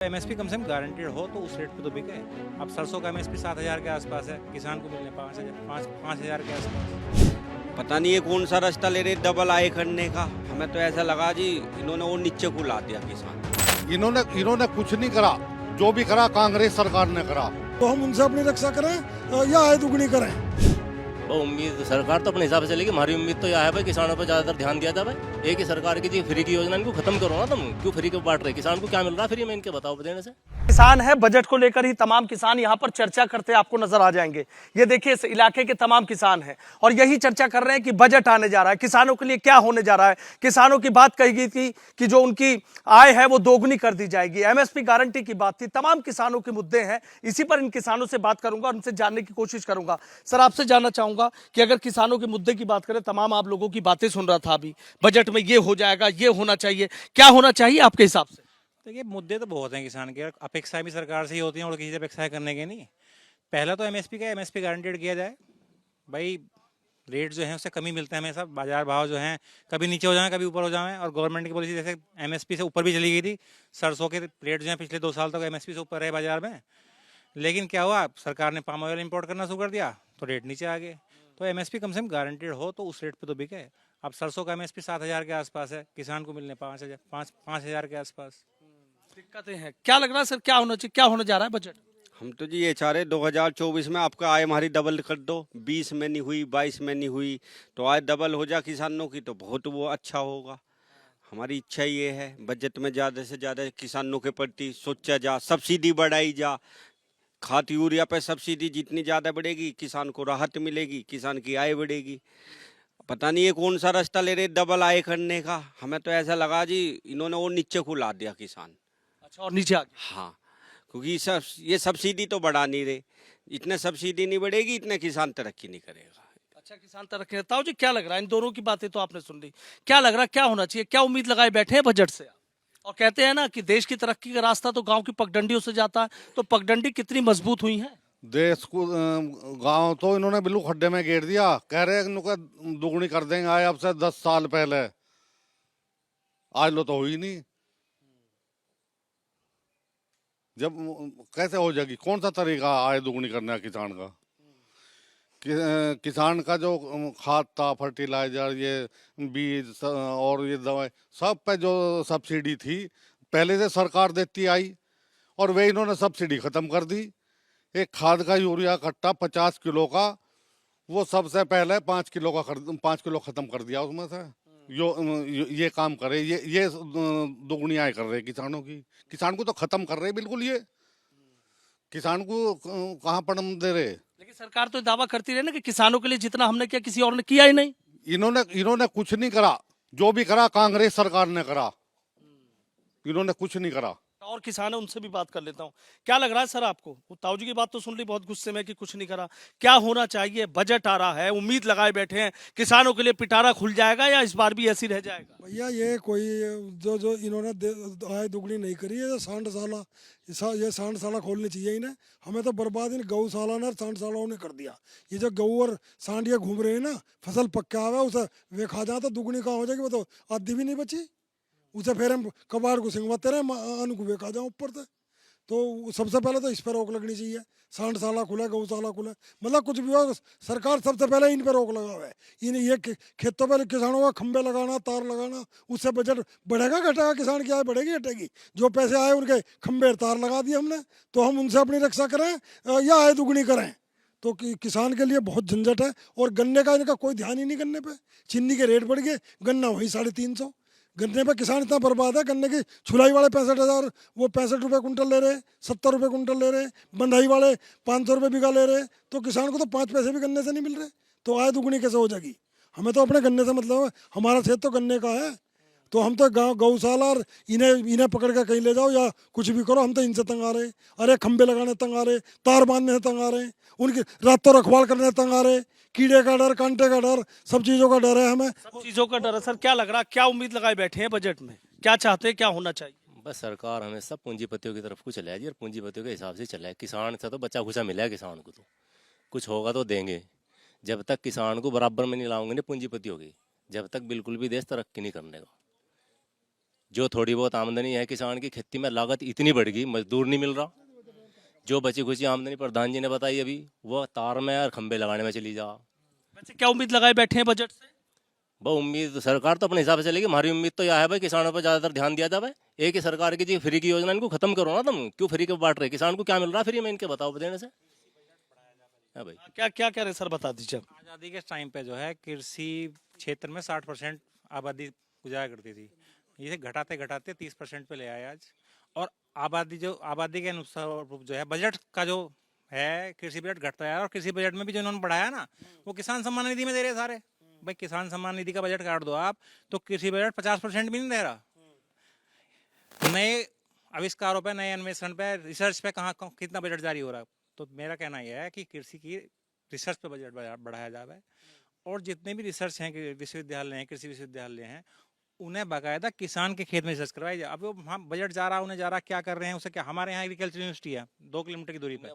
MSP कम से कम guaranteed हो तो उस रेट पे तो बिके। अब सरसों का एमएसपी 7,000 के आसपास है, किसान को मिलने 5,000 के आसपास। पता नहीं ये कौन सा रास्ता ले रहे डबल आय करने का। हमें तो ऐसा लगा जी इन्होंने वो नीचे को ला दिया किसान। इन्होंने कुछ नहीं करा, जो भी करा कांग्रेस सरकार ने करा। तो हम उनसे अपनी रक्षा करें या आय दुगनी करें। तो उम्मीद सरकार तो अपने हिसाब से चलेगी। हमारी उम्मीद तो यह है भाई किसानों पर ज्यादातर ध्यान दिया जाए। भाई एक ही सरकार की थी फ्री की योजना, इनको खत्म करो ना। तुम क्यों फ्री को बांट रहे? किसान को क्या मिल रहा है फ्री में? इनके बताओ देने से। किसान है, बजट को लेकर ही तमाम किसान यहाँ पर चर्चा करते आपको नजर आ जाएंगे। ये देखिए इस इलाके के तमाम किसान हैं और यही चर्चा कर रहे हैं कि बजट आने जा रहा है, किसानों के लिए क्या होने जा रहा है। किसानों की बात कही गई थी कि जो उनकी आय है वो दोगुनी कर दी जाएगी, एमएसपी गारंटी की बात थी, तमाम किसानों के मुद्दे हैं। इसी पर इन किसानों से बात करूंगा, उनसे जानने की कोशिश करूंगा। सर, आपसे जानना चाहूंगा कि अगर किसानों के मुद्दे की बात करें, तमाम आप लोगों की बातें सुन रहा था अभी, बजट में ये हो जाएगा, ये होना चाहिए, क्या होना चाहिए आपके हिसाब से? देखिए मुद्दे तो बहुत हैं किसान के, अपेक्षाएं भी सरकार से ही होती हैं और किसी से अपेक्षाएं करने के नहीं। पहला तो एमएसपी गारंटेड किया जाए। भाई रेट जो है उससे कमी मिलता है हमेशा, बाजार भाव जो है कभी नीचे हो जाए कभी ऊपर हो जाए। और गवर्नमेंट की पॉलिसी जैसे एमएसपी से ऊपर भी चली गई थी, सरसों के रेट जो है पिछले 2 साल तक एमएसपी से ऊपर रहे बाजार में। लेकिन क्या हुआ, सरकार ने पाम ऑयल इंपोर्ट करना शुरू कर दिया तो रेट नीचे आ गए। तो एमएसपी कम से कम गारंटेड हो तो उस रेट पे तो बिके। अब सरसों का एमएसपी 7,000 के आसपास है, किसान को मिलने 5,000 के आसपास। दिक्कतें हैं, क्या लग रहा है सर, क्या होना चाहिए, क्या होने जा रहा है बजट? हम तो जी ये चाह रहे 2024 में आपका आय हमारी डबल कर दो। 20 में नहीं हुई, 22 में नहीं हुई, तो आय डबल हो जा किसानों की तो बहुत वो अच्छा होगा। हमारी इच्छा ये है बजट में ज़्यादा से ज़्यादा किसानों के प्रति सोचा जा, सब्सिडी बढ़ाई जा। खाद यूरिया पे सब्सिडी जितनी ज़्यादा बढ़ेगी किसान को राहत मिलेगी, किसान की आय बढ़ेगी। पता नहीं ये कौन सा रास्ता ले रहे डबल आय करने का। हमें तो ऐसा लगा जी इन्होंने वो नीचे को ला दिया किसान। अच्छा, और नीचे आ गया। हाँ, क्योंकि ये सब्सिडी तो बढ़ा नहीं रहे। इतने सब्सिडी नहीं बढ़ेगी, इतने किसान तरक्की नहीं करेगा। अच्छा, किसान तरक्की नहीं। ताऊ जी, क्या लग रहा है? इन दोनों की बातें तो आपने सुन ली, क्या लग रहा है, क्या होना चाहिए, क्या उम्मीद लगाए बैठे हैं बजट से? और कहते हैं ना कि देश की तरक्की का रास्ता तो गांव की पगडंडियों से जाता है, तो पगडंडी कितनी मजबूत हुई है? देश को गांव तो इन्होंने बिल्कुल खड्डे में घेर दिया। कह रहे हैं इनका दुगनी कर देंगे आय अब से 10 साल पहले, आज लो तो हुई नहीं। जब कैसे हो जाएगी, कौन सा तरीका आय दुगनी करने का किसान का? किसान का जो खाद था, फर्टिलाइजर, ये बीज और ये दवाई, सब पे जो सब्सिडी थी पहले से सरकार देती आई और वे इन्होंने सब्सिडी खत्म कर दी। एक खाद का यूरिया कट्टा 50 किलो का, वो सबसे पहले 5 किलो का 5 किलो खत्म कर दिया उसमें से। ये काम करे, ये दुगनी आय कर रहे किसानों की। किसान को तो खत्म कर रहे बिल्कुल। ये किसान को कहाँ पर दे रहे। लेकिन सरकार तो दावा करती रही ना कि किसानों के लिए जितना हमने किया किसी और ने किया ही नहीं। इन्होंने कुछ नहीं करा, जो भी करा कांग्रेस सरकार ने करा। इन्होंने कुछ नहीं करा। और किसान है, उनसे भी बात कर लेता हूँ। क्या लग रहा है सर आपको? ताऊ जी की बात तो सुन ली, बहुत गुस्से में कि कुछ नहीं करा। क्या होना चाहिए? बजट आ रहा है, उम्मीद लगाए बैठे हैं, किसानों के लिए पिटारा खुल जाएगा या इस बार भी ऐसी रह जाएगा? भैया ये कोई जो इन्होंने आय दुगनी नहीं करी है, ये सांडशाला खोलनी चाहिए इन्हें। हमें तो बर्बाद इन गौशाला ने सांडशालाओं ने कर दिया। ये जो गऊ और सांडिया घूम रहे हैं ना, फसल पक्का हुआ उसे वे खा जाए तो दुगनी कहाँ हो जाएगी? वो तो आधी भी नहीं बची। उसे फिर हम कबाड़ को सिंगवाते रहे, अन्न को बेचा जाओ ऊपर से। तो सबसे पहले तो इस पर रोक लगनी चाहिए। सांडशाला खुला, गौशाला खुला, मतलब कुछ भी हो, सरकार सबसे पहले इन पर रोक लगा हुआ है। इन ये खेतों पर किसानों का खंबे लगाना, तार लगाना, उससे बजट बढ़ेगा घटेगा? किसान की आय बढ़ेगी घटेगी? जो पैसे आए उनके खंबे तार लगा दिए हमने, तो हम उनसे अपनी रक्षा करें या आय दुगनी करें? तो किसान के लिए बहुत झंझट है। और गन्ने का इनका कोई ध्यान ही नहीं। गन्ने पे चीनी के रेट बढ़ गए, गन्ना वही 350। गन्ने पे किसान इतना बर्बाद है। गन्ने की छुलाई वाले 65,000, वो 65 रुपये कुंटल ले रहे, 70 रुपये कुंटल ले रहे। बंधाई वाले 500 रुपये बीघा ले रहे। तो किसान को तो 5 पैसे भी गन्ने से नहीं मिल रहे। तो आय दुगनी कैसे हो जाएगी? हमें तो अपने गन्ने से मतलब है, हमारा खेत तो गन्ने का है। तो हम तो गाँव गौशाला और इन्हें पकड़ के कहीं ले जाओ या कुछ भी करो, हम तो इनसे तंग आ रहे। अरे खंबे लगाने तंग आ रहे, तार बांधने से तंग आ रहे, उनकी रातों रखवाल करने तंग आ रहे। कीड़े का डर, कांटे का डर, सब चीज़ों का डर है हमें। सब चीजों का डर है सर। क्या लग रहा है, क्या उम्मीद लगाए बैठे हैं बजट में? क्या चाहते हैं, क्या होना चाहिए? बस सरकार हमें सब पूंजीपतियों की तरफ को चलाए जी, और पूंजीपतियों के हिसाब से चलाए। किसान से तो बच्चा खुचा मिला है, किसान को तो कुछ होगा तो देंगे। जब तक किसान को बराबर में नहीं लाओगे ना पूंजीपतियों की, जब तक बिल्कुल भी देश तरक्की नहीं करने का। जो थोड़ी बहुत आमदनी है किसान की, खेती में लागत इतनी बढ़ गई, मजदूर नहीं मिल रहा। जो बची खुची आमदनी प्रधान जी ने बताई अभी, वो तार में और खंबे लगाने में चली जा। वैसे क्या उम्मीद लगाए बैठे हैं बजट से? वो उम्मीद तो सरकार तो अपने हिसाब से चलेगी। हमारी उम्मीद तो यह है भाई किसानों पर ज़्यादातर ध्यान दिया जाए। एक ही सरकार की जी फ्री की योजना, इनको खत्म करो ना। तुम क्यों फ्री के बांट रहे? किसान को क्या मिल रहा फ्री में, इनके बताओ देने से। हाँ भाई, क्या क्या कह रहे हैं सर, बता दीजिए। आज़ादी के टाइम पे जो है कृषि क्षेत्र में 60% आबादी गुजारा करती थी, ये घटाते घटाते 30% पे ले आए आज। और आबादी के अनुसार जो है बजट का जो है, कृषि बजट घटता है। और कृषि बजट में भी जो इन्होंने बढ़ाया ना, वो किसान सम्मान निधि में दे रहे सारे। भाई किसान सम्मान निधि का बजट काट दो आप, तो कृषि बजट 50% भी नहीं दे रहा। नए आविष्कारों पे, नए अन्वेषण पे, रिसर्च पे कहाँ कितना बजट जारी हो रहा है। तो मेरा कहना यह है कि कृषि की रिसर्च पे बजट बढ़ाया जाए। और जितने भी रिसर्च हैं, विश्वविद्यालय हैं, कृषि विश्वविद्यालय हैं, उन्हें बाकायदा किसान के खेत में रिसर्च करवाई जाए। अब वो वहाँ बजट जा रहा, उन्हें जा रहा, क्या कर रहे हैं उसे क्या। हमारे यहाँ एग्रीकल्चर यूनिवर्सिटी है 2 किलोमीटर की दूरी पे,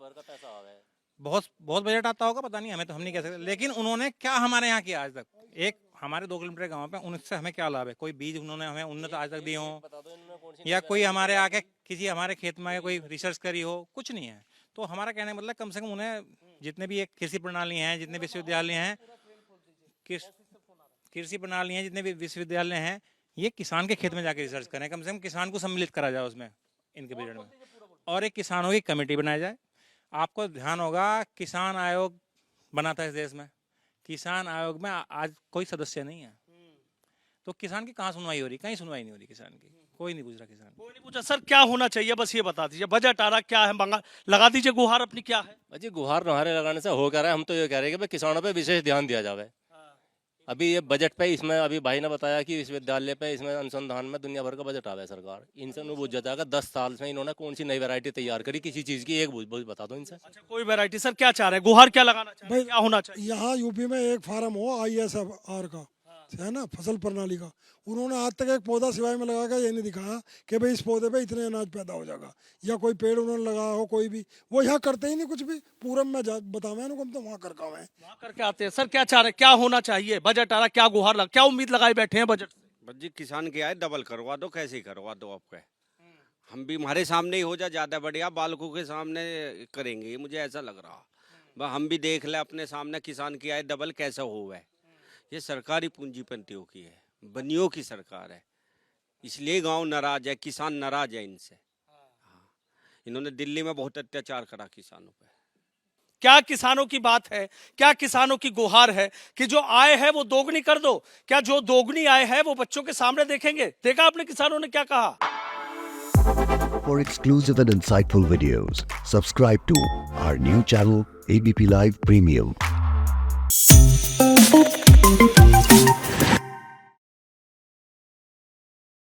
बहुत बहुत बजट आता होगा, पता नहीं, हमें तो हम नहीं कह सकते। लेकिन उन्होंने क्या हमारे यहाँ किया आज तक? एक हमारे 2 किलोमीटर गाँव पे, उनसे हमें क्या लाभ है? कोई बीज उन्होंने हमें उन्नत आज तक दिए हों, या कोई हमारे आके किसी हमारे खेत में कोई रिसर्च करी हो? कुछ नहीं है। तो हमारा कहने का मतलब, कम से कम उन्हें जितने भी एक कृषि प्रणाली हैं, जितने विश्वविद्यालय हैं, कृषि प्रणाली हैं, जितने भी विश्वविद्यालय हैं, ये किसान के खेत में जाके रिसर्च करें। कम से कम किसान को सम्मिलित करा जाए उसमें, इनके बजट में। और एक किसानों की कमेटी बनाई जाए। आपको ध्यान होगा, किसान आयोग बना था इस देश में। किसान आयोग में आज कोई सदस्य नहीं है। तो किसान की कहाँ सुनवाई हो रही? कहीं सुनवाई नहीं हो रही किसान की, कोई नहीं पूछ रहा किसान को। कोई नहीं पूछा। सर क्या होना चाहिए, बस ये बता दीजिए। बजट आ रहा, क्या है, मंगा लगा दीजिए गुहार अपनी, क्या है? अजी गुहार नहारे लगाने से हो क्या रहा है? हम तो ये कह रहे हैं कि भाई किसानों पे विशेष ध्यान दिया जाए। अभी ये बजट पे, इसमें अभी भाई ने बताया कि विश्वविद्यालय पे, इसमें अनुसंधान में दुनिया भर का बजट आ रहा है। सरकार इनसे नहीं पूछा जाएगा 10 साल से इन्होंने कौन सी नई वैरायटी तैयार करी किसी चीज की, एक बता दो इनसे। अच्छा, कोई वैरायटी। सर क्या चाह रहे हैं, गुहार क्या लगाना चाहिए, क्या होना चाहिए? यहाँ यूपी में एक फार्म हो ISR का, है ना, फसल प्रणाली का, उन्होंने आज तक एक पौधा सिवाय में लगा कर ये नहीं दिखाया कि भाई इस पौधे पे इतने अनाज पैदा हो जाएगा, या कोई पेड़ उन्होंने लगाया हो कोई भी। वो यहाँ करते ही नहीं कुछ भी। पूरब में बतावे हम तो वहाँ कर का है, वहाँ करके आते हैं। सर क्या चाह रहे हैं, क्या होना चाहिए? बजट आ रहा, क्या गुहार लगा, क्या उम्मीद लगाए बैठे हैं बजट से? बस जी किसान के आए डबल करवा दो, कैसे करवा दो आपके। हम भी हमारे सामने ही हो जाए ज़्यादा बढ़िया, बालकों के सामने करेंगे, ये मुझे ऐसा लग रहा। बस हम भी देख ले अपने सामने, किसान की आय डबल कैसे हुआ है। ये सरकारी पूंजीपतियों की है, बनियों की सरकार है, इसलिए गांव नाराज है, किसान नाराज है इनसे। हाँ, इन्होंने दिल्ली में बहुत अत्याचार करा किसानों पे। क्या किसानों की बात है, क्या किसानों की गुहार है कि जो आय है वो दोगुनी कर दो? क्या जो दोगुनी आय है वो बच्चों के सामने देखेंगे? देखा आपने किसानों ने क्या कहा? For exclusive and insightful videos, subscribe to our new channel ABP Live Premium.